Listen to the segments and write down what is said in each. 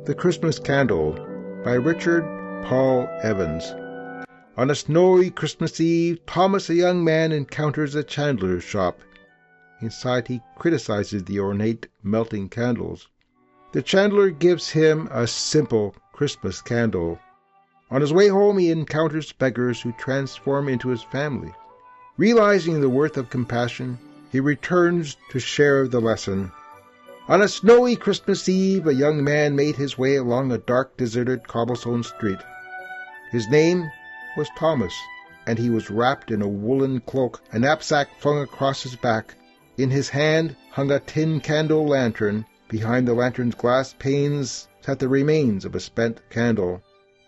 The Christmas Candle by Richard Paul Evans. On a snowy Christmas Eve, Thomas, a young man, encounters a chandler's shop. Inside he criticizes the ornate melting candles. The chandler gives him a simple Christmas candle. On his way home he encounters beggars who transform into his family. Realizing the worth of compassion, he returns to share the lesson. On a snowy Christmas Eve, a young man made his way along a dark, deserted cobblestone street. His name was Thomas, and he was wrapped in a woolen cloak, a knapsack flung across his back. In his hand hung a tin candle lantern. Behind the lantern's glass panes sat the remains of a spent candle.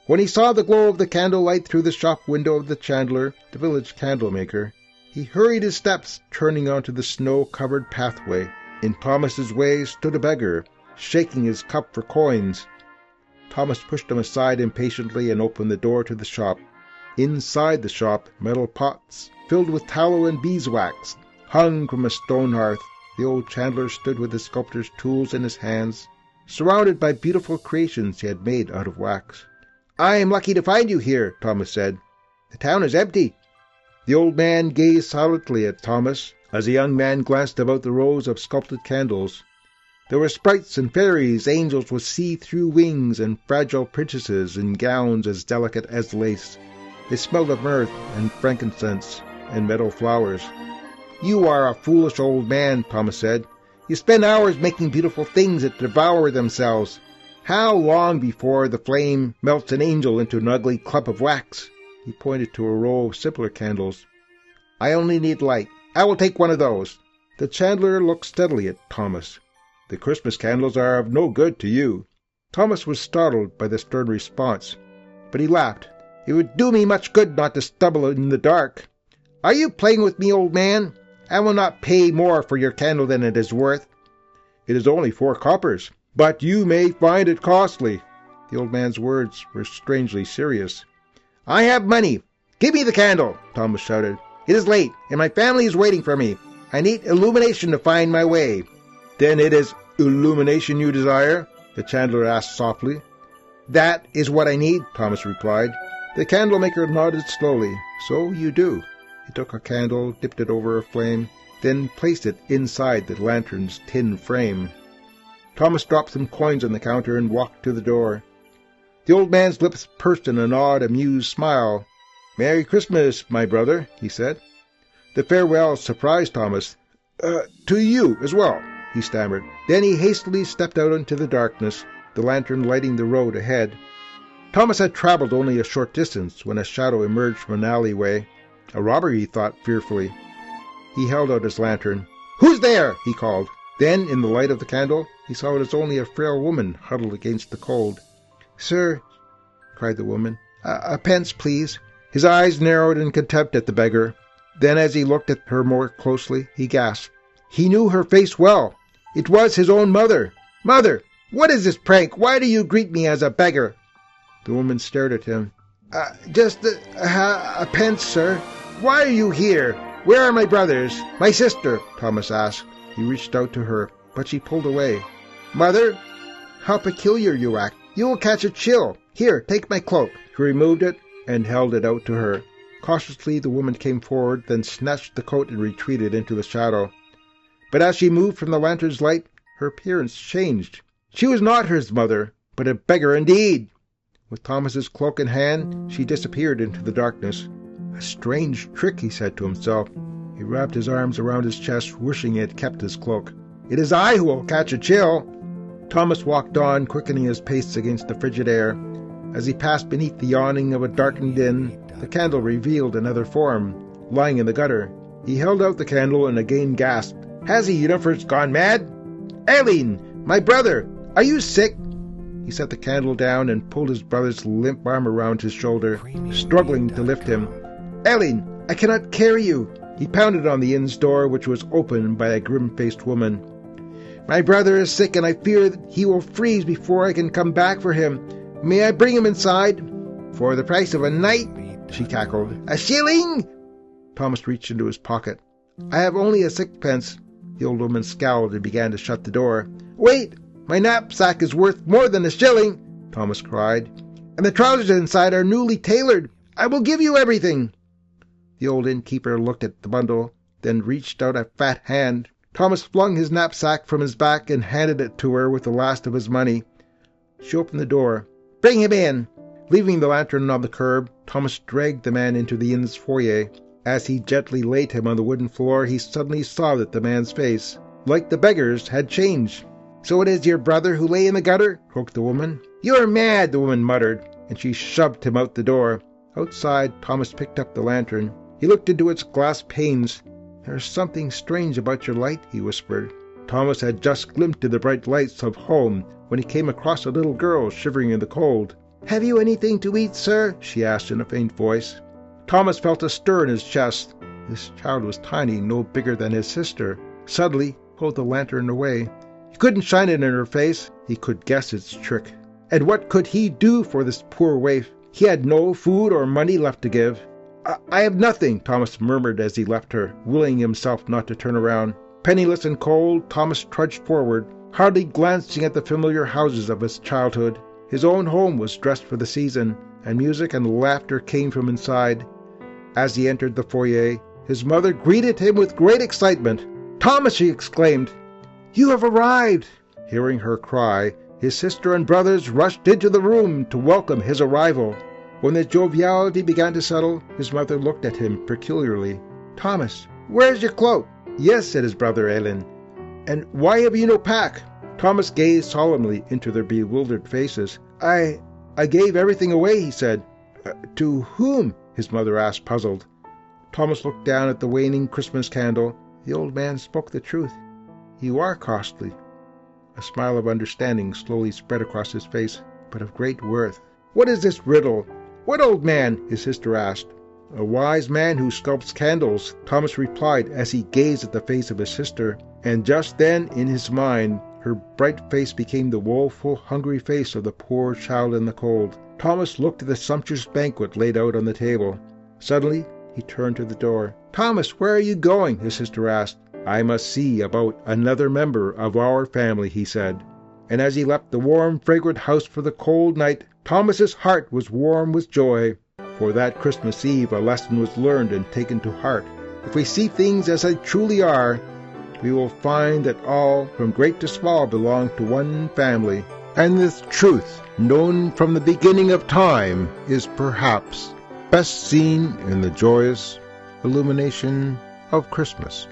When he saw the glow of the candlelight through the shop window of the chandler, the village candlemaker, he hurried his steps, turning onto the snow-covered pathway. In Thomas's way stood a beggar, shaking his cup for coins. Thomas pushed him aside impatiently and opened the door to the shop. Inside the shop, metal pots, filled with tallow and beeswax, hung from a stone hearth. The old chandler stood with his sculptor's tools in his hands, surrounded by beautiful creations he had made out of wax. "I am lucky to find you here," Thomas said. "The town is empty." The old man gazed silently at Thomas as the young man glanced about the rows of sculpted candles. There were sprites and fairies, angels with see-through wings, and fragile princesses in gowns as delicate as lace. They smelled of myrrh and frankincense and meadow flowers. "You are a foolish old man," Thomas said. "You spend hours making beautiful things that devour themselves. How long before the flame melts an angel into an ugly clump of wax?" He pointed to a row of simpler candles. "I only need light. I will take one of those." The chandler looked steadily at Thomas. "The Christmas candles are of no good to you." Thomas was startled by the stern response, but he laughed. "It would do me much good not to stumble in the dark. Are you playing with me, old man? I will not pay more for your candle than it is worth." "It is only 4 coppers, but you may find it costly." The old man's words were strangely serious. "I have money. Give me the candle," Thomas shouted. "It is late, and my family is waiting for me. I need illumination to find my way." "Then it is illumination you desire?" the chandler asked softly. "That is what I need," Thomas replied. The candlemaker nodded slowly. "So you do." He took a candle, dipped it over a flame, then placed it inside the lantern's tin frame. Thomas dropped some coins on the counter and walked to the door. The old man's lips pursed in an odd, amused smile. "Merry Christmas, my brother," he said. The farewell surprised Thomas. To you as well," he stammered. Then he hastily stepped out into the darkness, the lantern lighting the road ahead. Thomas had traveled only a short distance when a shadow emerged from an alleyway. A robber, he thought fearfully. He held out his lantern. "Who's there?" he called. Then, in the light of the candle, he saw it was only a frail woman huddled against the cold. "Sir," cried the woman, a pence, please." His eyes narrowed in contempt at the beggar. Then, as he looked at her more closely, he gasped. He knew her face well. It was his own mother. "Mother, what is this prank? Why do you greet me as a beggar?" The woman stared at him. Just a pence, sir." "Why are you here? Where are my brothers? My sister?" Thomas asked. He reached out to her, but she pulled away. "Mother, how peculiar you act. You will catch a chill. Here, take my cloak." He removed it and held it out to her. Cautiously the woman came forward, then snatched the coat and retreated into the shadow. But as she moved from the lantern's light, her appearance changed. She was not his mother, but a beggar indeed. With Thomas's cloak in hand, she disappeared into the darkness. "A strange trick," he said to himself. He wrapped his arms around his chest, wishing he had kept his cloak. "It is I who will catch a chill." Thomas walked on, quickening his pace against the frigid air. As he passed beneath the awning of a darkened inn, the candle revealed another form, lying in the gutter. He held out the candle and again gasped. "Has the universe gone mad? Eileen, my brother, are you sick?" He set the candle down and pulled his brother's limp arm around his shoulder, struggling to lift him. "Eileen, I cannot carry you." He pounded on the inn's door, which was opened by a grim-faced woman. "My brother is sick, and I fear that he will freeze before I can come back for him. May I bring him inside?" "For the price of a night," she cackled. "A shilling?" Thomas reached into his pocket. "I have only a sixpence." The old woman scowled and began to shut the door. "Wait!" "My knapsack is worth more than a shilling," Thomas cried, "and the trousers inside are newly tailored. I will give you everything." The old innkeeper looked at the bundle, then reached out a fat hand. Thomas flung his knapsack from his back and handed it to her with the last of his money. She opened the door. "Bring him in." Leaving the lantern on the curb, Thomas dragged the man into the inn's foyer. As he gently laid him on the wooden floor, he suddenly saw that the man's face, like the beggar's, had changed. "So it is your brother who lay in the gutter?" croaked the woman. "You are mad," the woman muttered, and she shoved him out the door. Outside, Thomas picked up the lantern. He looked into its glass panes. "There's something strange about your light," he whispered. Thomas had just glimpsed the bright lights of home when he came across a little girl shivering in the cold. "Have you anything to eat, sir?" she asked in a faint voice. Thomas felt a stir in his chest. This child was tiny, no bigger than his sister. Suddenly, he pulled the lantern away. He couldn't shine it in her face. He could guess its trick. And what could he do for this poor waif? He had no food or money left to give. I have nothing," Thomas murmured as he left her, willing himself not to turn around. Penniless and cold, Thomas trudged forward, hardly glancing at the familiar houses of his childhood. His own home was dressed for the season, and music and laughter came from inside. As he entered the foyer, his mother greeted him with great excitement. "Thomas!" she exclaimed. "You have arrived!" Hearing her cry, his sister and brothers rushed into the room to welcome his arrival. When the joviality began to settle, his mother looked at him peculiarly. "Thomas, where's your cloak?" "Yes," said his brother Elin. "And why have you no pack?" Thomas gazed solemnly into their bewildered faces. I gave everything away," he said. To whom?" his mother asked, puzzled. Thomas looked down at the waning Christmas candle. The old man spoke the truth. "You are costly." A smile of understanding slowly spread across his face, but of great worth. "What is this riddle?" "What old man?" his sister asked. "A wise man who sculpts candles," Thomas replied as he gazed at the face of his sister. And just then, in his mind, her bright face became the woeful, hungry face of the poor child in the cold. Thomas looked at the sumptuous banquet laid out on the table. Suddenly, he turned to the door. "Thomas, where are you going?" his sister asked. "I must see about another member of our family," he said. And as he left the warm, fragrant house for the cold night, Thomas's heart was warm with joy. For that Christmas Eve a lesson was learned and taken to heart. If we see things as they truly are, we will find that all, from great to small, belong to one family. And this truth, known from the beginning of time, is perhaps best seen in the joyous illumination of Christmas.